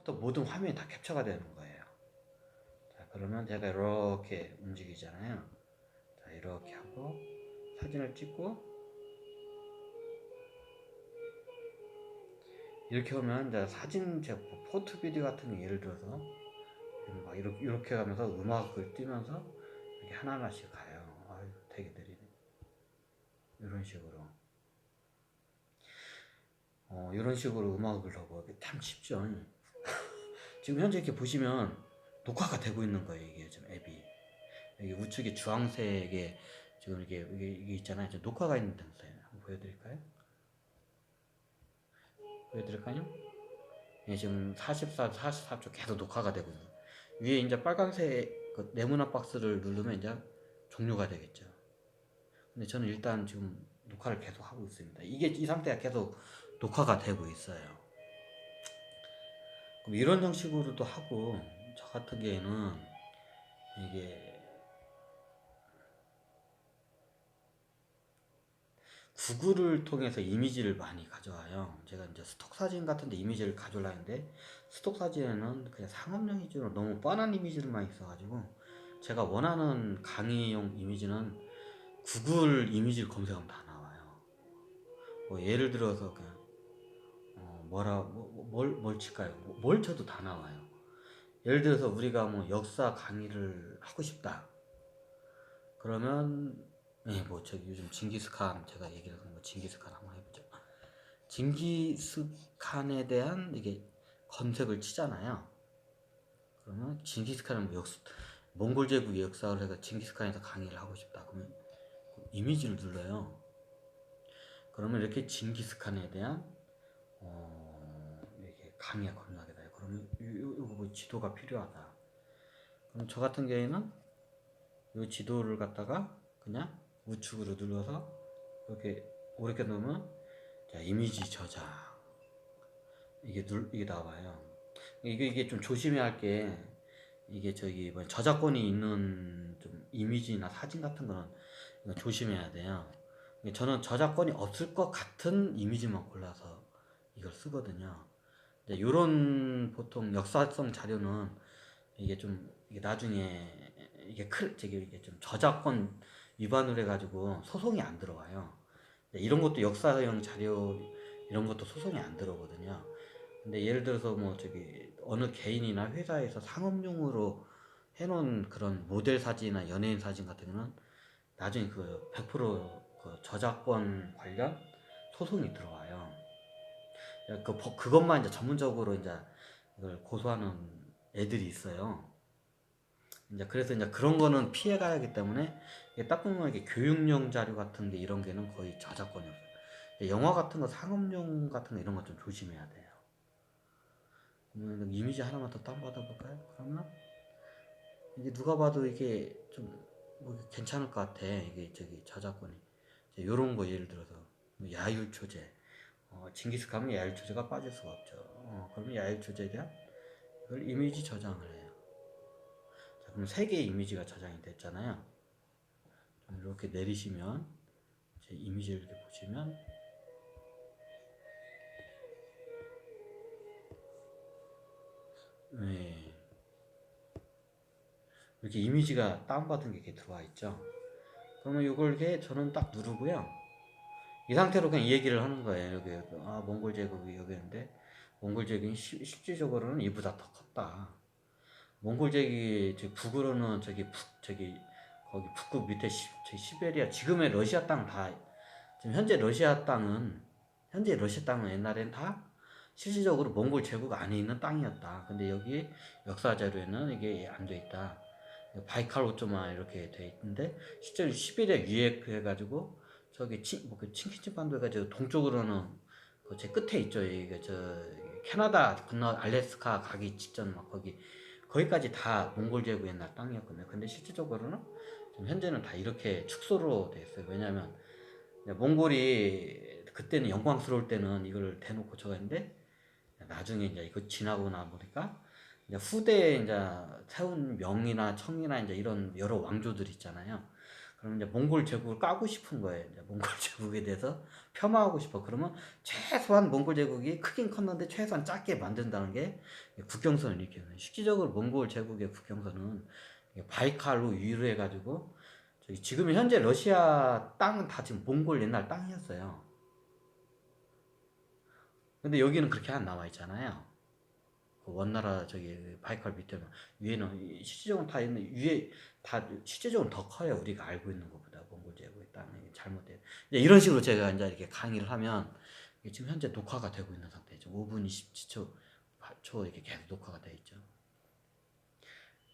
또 모든 화면이 다 캡처가 되는 거예요. 자, 그러면 제가 이렇게 움직이잖아요. 자, 이렇게 하고 사진을 찍고 이렇게 하면 이제 사진 제가 포토 비디오 같은 거 예를 들어서 막 이렇게 가면서 음악을 띄면서 이렇게 하나하나씩 가요. 아유, 되게 느리네. 이런 식으로. 이런 식으로 음악을 하고 참 쉽죠. 지금 현재 이렇게 보시면 녹화가 되고 있는 거예요. 이게 지금 앱이 여기 우측에 주황색에 지금 이게 있잖아요. 녹화가 있는 등서예요. 한번 보여드릴까요? 보여드릴까요? 예, 지금 44, 44초 계속 녹화가 되고 있는 거예요. 위에 이제 빨간색 그 네모난 박스를 누르면 이제 종료가 되겠죠. 근데 저는 일단 지금 녹화를 계속 하고 있습니다. 이게 이 상태가 계속 녹화가 되고 있어요. 그럼 이런 형식으로도 하고 저 같은 경우에는 이게 구글을 통해서 이미지를 많이 가져와요. 제가 이제 스톡 사진 같은데 이미지를 가져오려 했는데 스톡 사진에는 그냥 상업용 위주로 너무 뻔한 이미지들만 있어가지고 제가 원하는 강의용 이미지는 구글 이미지를 검색하면 다 나와요. 뭐 예를 들어서 그냥 뭘 칠까요? 뭘 쳐도 다 나와요. 예를 들어서 우리가 뭐 역사 강의를 하고 싶다. 그러면 뭐 저기 요즘 징기스칸 제가 얘기를 하는 거 징기스칸 한번 해보죠. 징기스칸에 대한 이게 검색을 치잖아요. 그러면 징기스칸은 뭐 몽골 제국의 역사를 해서 징기스칸에서 강의를 하고 싶다. 그러면 이미지를 눌러요. 그러면 이렇게 징기스칸에 대한 이렇게 강의가 건너게 돼요. 그러면 이거 뭐 지도가 필요하다. 그럼 저 같은 경우에는 이 지도를 갖다가 그냥 우측으로 눌러서 이렇게 놓으면 자, 이미지 저장 이게 나와요. 이게 좀 조심해야 할 게 이게 저기 뭐 저작권이 있는 좀 이미지나 사진 같은 거는 조심해야 돼요. 저는 저작권이 없을 것 같은 이미지만 골라서 이걸 쓰거든요. 이런 보통 역사성 자료는 이게 나중에 이게 좀 저작권 위반을 해가지고 소송이 안 들어와요. 이런 것도 역사형 자료 이런 것도 소송이 안 들어오거든요. 근데 예를 들어서 뭐 저기 어느 개인이나 회사에서 상업용으로 해놓은 그런 모델 사진이나 연예인 사진 같은 거는 나중에 그 100%그 저작권 관련 소송이 들어와요. 그것만 이제 전문적으로 이제 이걸 고소하는 애들이 있어요. 이제 그래서 이제 그런 거는 피해 가야 하기 때문에 이게 딱 보면 이게 교육용 자료 같은 게 이런 게는 거의 저작권이 없어요. 영화 같은 거 상업용 같은 거 이런 거 좀 조심해야 돼요. 그러면 이미지 하나만 더 다운받아 볼까요? 그러면 이게 누가 봐도 이게 좀뭐 괜찮을 것 같아. 이게 저기 저작권이 이런 거 예를 들어서 뭐 야율 초제 징기스칸은 야율 초제가 빠질 수가 없죠. 그러면 야율 초제에 대한 이걸 이미지 저장을 해요. 자, 그럼 세 개의 이미지가 저장이 됐잖아요. 이렇게 내리시면 제 이미지를 이렇게 보시면 네, 이렇게 이미지가 다운받은 게 이렇게 들어와 있죠. 그러면 이걸 이렇게 저는 딱 누르고요. 이 상태로 그냥 이 얘기를 하는 거예요. 여기 몽골 제국이 여기인데 몽골 제국이 실질적으로는 이보다 더 컸다. 몽골 제국이 북으로는 저기 거기 북극 밑에 저기 시베리아 지금의 러시아 땅 다 지금 현재 러시아 땅은 옛날엔 다 실질적으로 몽골 제국 안에 있는 땅이었다. 근데 여기 역사 자료에는 이게 안 돼 있다. 바이칼 오조마 이렇게 돼 있는데 실제로 시베리아 위에 해가지고 저기 그 칭키치 반도 해가지고 동쪽으로는 그 제 끝에 있죠. 이게 저 캐나다 건너 알래스카 가기 직전 막 거기까지 다 몽골 제국 옛날 땅이었거든요. 근데 실질적으로는 지금 현재는 다 이렇게 축소로 돼 있어요. 왜냐하면 몽골이 그때는 영광스러울 때는 이걸 대놓고 저거 했는데 나중에 이제 이거 지나고 나 보니까 이제 후대에 이제 세운 명이나 청이나 이제 이런 여러 왕조들 있잖아요. 그러면 이제 몽골 제국을 까고 싶은 거예요. 이제 몽골 제국에 대해서 폄하하고 싶어. 그러면 최소한 몽골 제국이 크긴 컸는데 최소한 작게 만든다는 게 국경선을 일으켜요. 실질적으로 몽골 제국의 국경선은 바이칼로 위로해가지고 지금 현재 러시아 땅은 다 지금 몽골 옛날 땅이었어요. 근데 여기는 그렇게 안 나와 있잖아요. 그 원나라 바이칼 밑에 위에는 실질적으로 다 있는 위에 다 실질적으로 더 커요. 우리가 알고 있는 것보다 몽골 제국의 땅이 잘못돼요. 이제 이런 식으로 제가 이제 이렇게 강의를 하면 지금 현재 녹화가 되고 있는 상태죠. 5분 27초 이렇게 계속 녹화가 돼 있죠.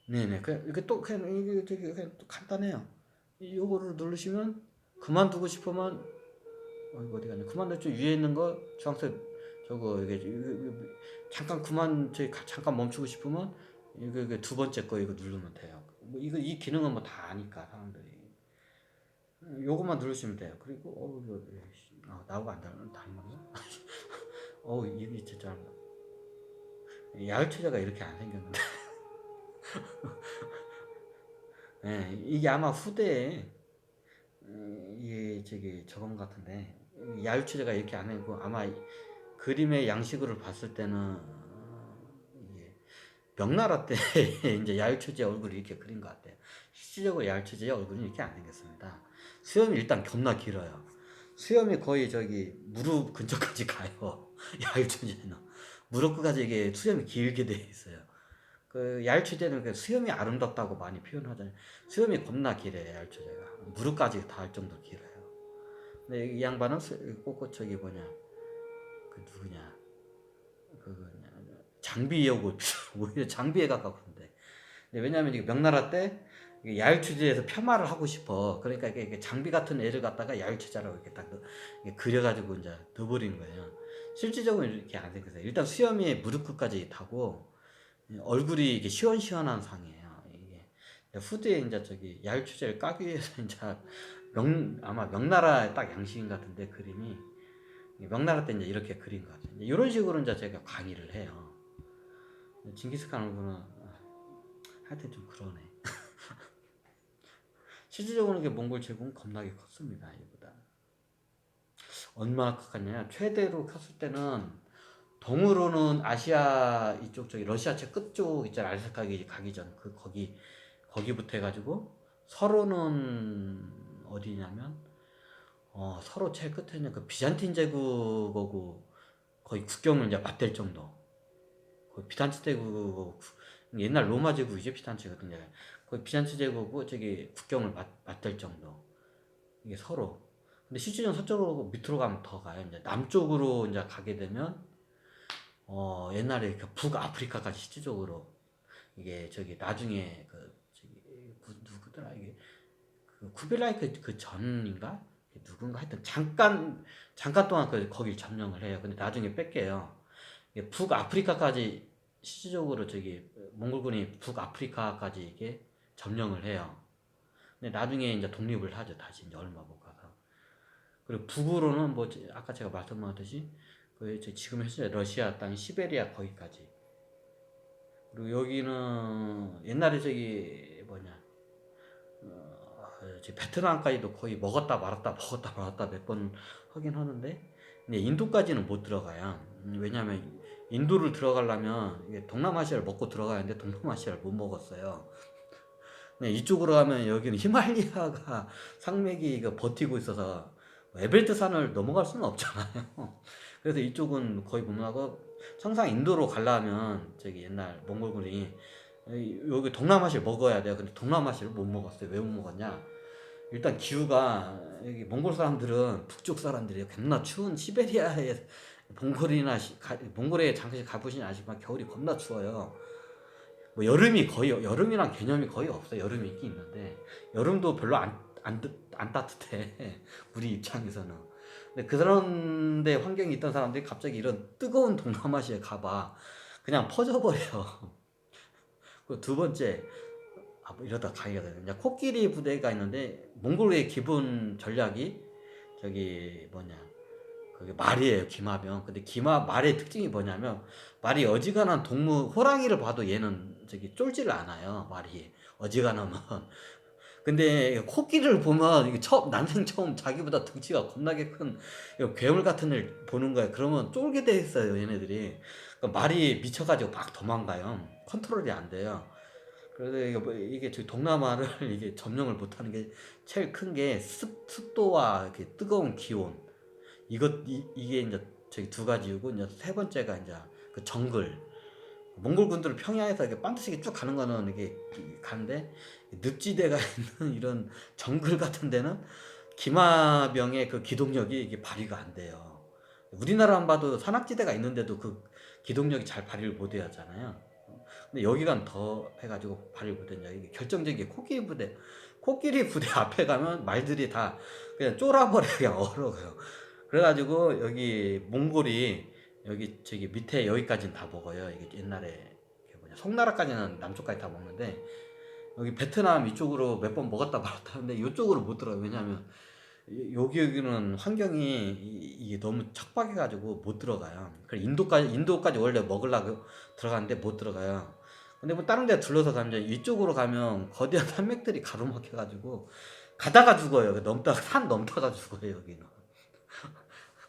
네네. 이게 또 그냥 그냥 또 간단해요. 요거를 누르시면 그만두고 싶으면 이거 어디 갔냐? 그만둘 줄 위에 있는 거 주황색 저거 이게 잠깐 잠깐 멈추고 싶으면 이거 두 번째 거 이거 누르면 돼요. 뭐 이거 이 기능은 뭐 다 아니까 사람들이 요것만 누르시면 돼요. 그리고 이거 나오고 안 닮는 거? 이게 진짜 야외투자가 이렇게 안 생겼는데. 네, 이게 아마 후대에 이게 저건 같은데 야유추제가 이렇게 안 되고 아마 그림의 양식으로 봤을 때는 이게 명나라 때 이제 야유추제 얼굴이 이렇게 그린 것 같아요. 실질적으로 야유추제의 얼굴이 이렇게 안 생겼습니다. 수염이 일단 겁나 길어요. 수염이 거의 무릎 근처까지 가요. 야유추제는 무릎까지 이게 수염이 길게 돼 있어요. 그 야유추제는 그 수염이 아름답다고 많이 표현하잖아요. 수염이 겁나 길어요. 야유추제가 무릎까지 닿을 정도로 길어요. 근데 이 양반은 꼭 뭐냐 그 누구냐 장비여고 오히려 장비에 가깝던데. 왜냐하면 이게 명나라 때 야유추제에서 폄하를 하고 싶어. 그러니까 이게 장비 같은 애를 갖다가 야유추자라고 이렇게 딱 그려가지고 이제 넣어버린 거예요. 실질적으로 이렇게 안 생겼어요. 일단 수염이 무릎끝까지 타고 얼굴이 이게 시원시원한 상이에요. 이게 후대에 이제 야유추제를 까기 위해서 이제 아마 명나라 딱 양식인 같은데 그림이 명나라 때 이제 이렇게 그린 것 같아요. 이런 식으로 이제 제가 강의를 해요. 징기스칸 얼굴은 하여튼 좀 그러네. 실질적으로 몽골 제국은 겁나게 컸습니다. 이보다 얼마나 컸냐? 최대로 컸을 때는 동으로는 아시아 이쪽 러시아 채 끝쪽 있잖아. 알사카기 가기 전 거기부터 해가지고 서로는 어디냐면 서로 제일 끝에는 그 비잔틴 제국하고 거의 국경을 이제 맞댈 정도. 거의 비잔틴 제국 옛날 로마 제국이죠. 비잔틴 같은 게 거의 비잔틴 제국하고 국경을 맞댈 정도. 이게 서로. 근데 실질적으로 서쪽으로 밑으로 가면 더 가요. 이제 남쪽으로 이제 가게 되면 옛날에 그 북아프리카까지 실질적으로 이게 나중에 누구더라 이게 그 쿠빌라이 그 전인가 누군가 하여튼 잠깐 동안 거길 점령을 해요. 근데 나중에 뺏겨요. 북아프리카까지 실질적으로 몽골군이 북아프리카까지 이게 점령을 해요. 근데 나중에 이제 독립을 하죠. 다시 이제 얼마 못 가서. 그리고 북으로는 뭐 아까 제가 말씀드렸듯이 지금 현재 러시아 땅 시베리아 거기까지. 그리고 여기는 옛날에 베트남까지도 거의 먹었다 말았다 몇 번 하긴 하는데 근데 인도까지는 못 들어가요. 왜냐하면 인도를 들어가려면 동남아시아를 먹고 들어가야 하는데 동남아시아를 못 먹었어요. 이쪽으로 가면 여기는 히말리아가 산맥이 버티고 있어서 에베레스트 산을 넘어갈 수는 없잖아요. 그래서 이쪽은 거의 못 나가고 항상 인도로 가려면 옛날 몽골군이 여기 동남아시아를 먹어야 돼요. 근데 동남아시아를 못 먹었어요. 왜 못 먹었냐? 일단 기후가 여기 몽골 사람들은 북쪽 사람들이 겁나 추운 시베리아에 몽골에 잠시 가보시니 아시지만 겨울이 겁나 추워요. 뭐 여름이랑 개념이 거의 없어요. 여름이 있긴 있는데 여름도 별로 안 따뜻해. 우리 입장에서는. 근데 그런데 환경이 있던 사람들이 갑자기 이런 뜨거운 동남아시아에 가봐 그냥 퍼져버려. 그 두 번째 뭐 이러다 가기가 되는 이제 코끼리 부대가 있는데 몽골의 기본 전략이 그게 말이에요. 기마병. 근데 말의 특징이 뭐냐면 말이 어지간한 동물 호랑이를 봐도 얘는 쫄지를 않아요. 말이 어지간하면 근데 코끼리를 보면 이게 난생 처음 자기보다 덩치가 겁나게 큰 괴물 같은 애를 보는 거야. 그러면 쫄게 돼 있어요, 얘네들이. 그러니까 말이 미쳐가지고 막 도망가요. 컨트롤이 안 돼요. 그래서 이게 저희 동남아를 이게 점령을 못하는 게 제일 큰 게 습도와 이렇게 뜨거운 기온. 이게 이제 저기 두 가지고, 이제 세 번째가 이제 그 정글. 몽골군들을 평야에서 이렇게 반드시 쭉 가는 거는 이게 가는데, 늪지대가 있는 이런 정글 같은 데는 기마병의 그 기동력이 이게 발휘가 안 돼요. 우리나라만 봐도 산악지대가 있는데도 그 기동력이 잘 발휘를 못 해하잖아요. 근데 여기가 더 해가지고 발휘를 못 했냐. 이게 결정적인 게 코끼리 부대. 코끼리 부대 앞에 가면 말들이 다 그냥 쫄아버려, 그냥 얼어요. 그래가지고 여기 몽골이 여기 저기 밑에 여기까지는 다 먹어요. 이게 옛날에 송나라까지는 남쪽까지 다 먹는데, 여기 베트남 이쪽으로 몇 번 먹었다 말았다 하는데 이쪽으로 못 들어가요. 왜냐하면 여기는 환경이 이게 너무 척박해가지고 못 들어가요. 그래 인도까지 원래 먹으려고 들어가는데 못 들어가요. 근데 뭐 다른 데 둘러서 가면 이쪽으로 가면 거대한 산맥들이 가로막혀가지고 가다가 죽어요. 넘다가 산 넘다가 죽어요, 여기는.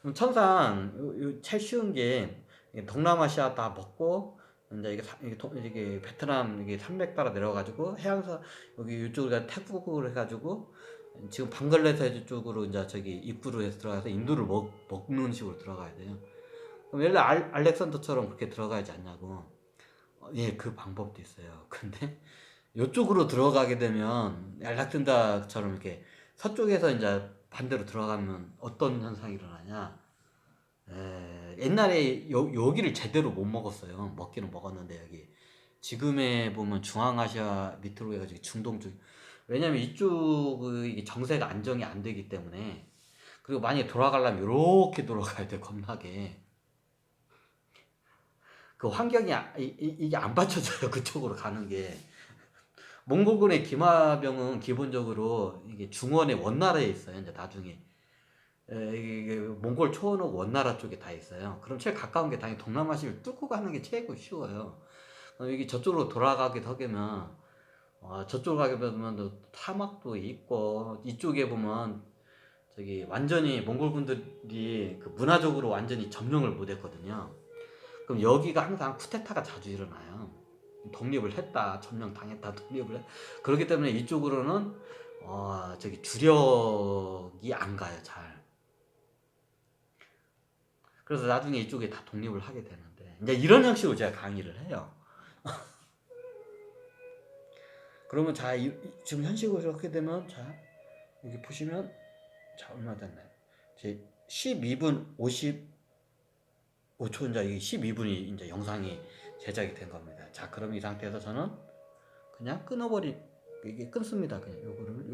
그럼 천상 제일 쉬운 게 동남아시아 다 먹고, 이제 이게 베트남 이게 산맥 따라 내려가지고 해양서 여기 이쪽으로 태국으로 해가지고 지금 방글라데시 쪽으로 이제 저기 입구로 해서 들어가서 인도를 먹는 식으로 들어가야 돼요. 그럼 예를 들어 알렉산더처럼 그렇게 들어가야지 않냐고. 예, 그 방법도 있어요. 근데 이쪽으로 들어가게 되면 알렉산더처럼 이렇게 서쪽에서 이제 반대로 들어가면 어떤 현상이 일어나냐? 옛날에 여기를 제대로 못 먹었어요. 먹기는 먹었는데 여기 지금에 보면 중앙아시아 밑으로 해가지고 중동 쪽. 왜냐면 이쪽이 정세가 안정이 안 되기 때문에. 그리고 만약에 돌아가려면 이렇게 돌아가야 돼, 겁나게. 그 환경이 이게 안 받쳐져요. 그쪽으로 가는 게. 몽골군의 기마병은 기본적으로 이게 중원의 원나라에 있어요. 이제 나중에 이게 몽골 초원하고 원나라 쪽에 다 있어요. 그럼 제일 가까운 게 당연히 동남아시아를 뚫고 가는 게 최고 쉬워요. 이게 저쪽으로 돌아가게 되면 저쪽으로 가게 되면 사막도 있고, 이쪽에 보면 저기 완전히 몽골군들이 그 문화적으로 완전히 점령을 못했거든요. 그럼 여기가 항상 쿠데타가 자주 일어나요. 독립을 했다, 점령당했다, 독립을 해. 그렇기 때문에 이쪽으로는 저기 주력이 안 가요, 잘. 그래서 나중에 이쪽에 다 독립을 하게 되는데, 이제 이런 형식으로 제가 강의를 해요. 그러면 자, 지금 현식으로 이렇게 되면, 자, 여기 보시면, 자, 얼마 됐나요? 제 12분 55초, 이제 이 12분이 이제 영상이 제작이 된 겁니다. 자, 그럼 이 상태에서 저는 그냥 끊습니다. 그냥 요거를,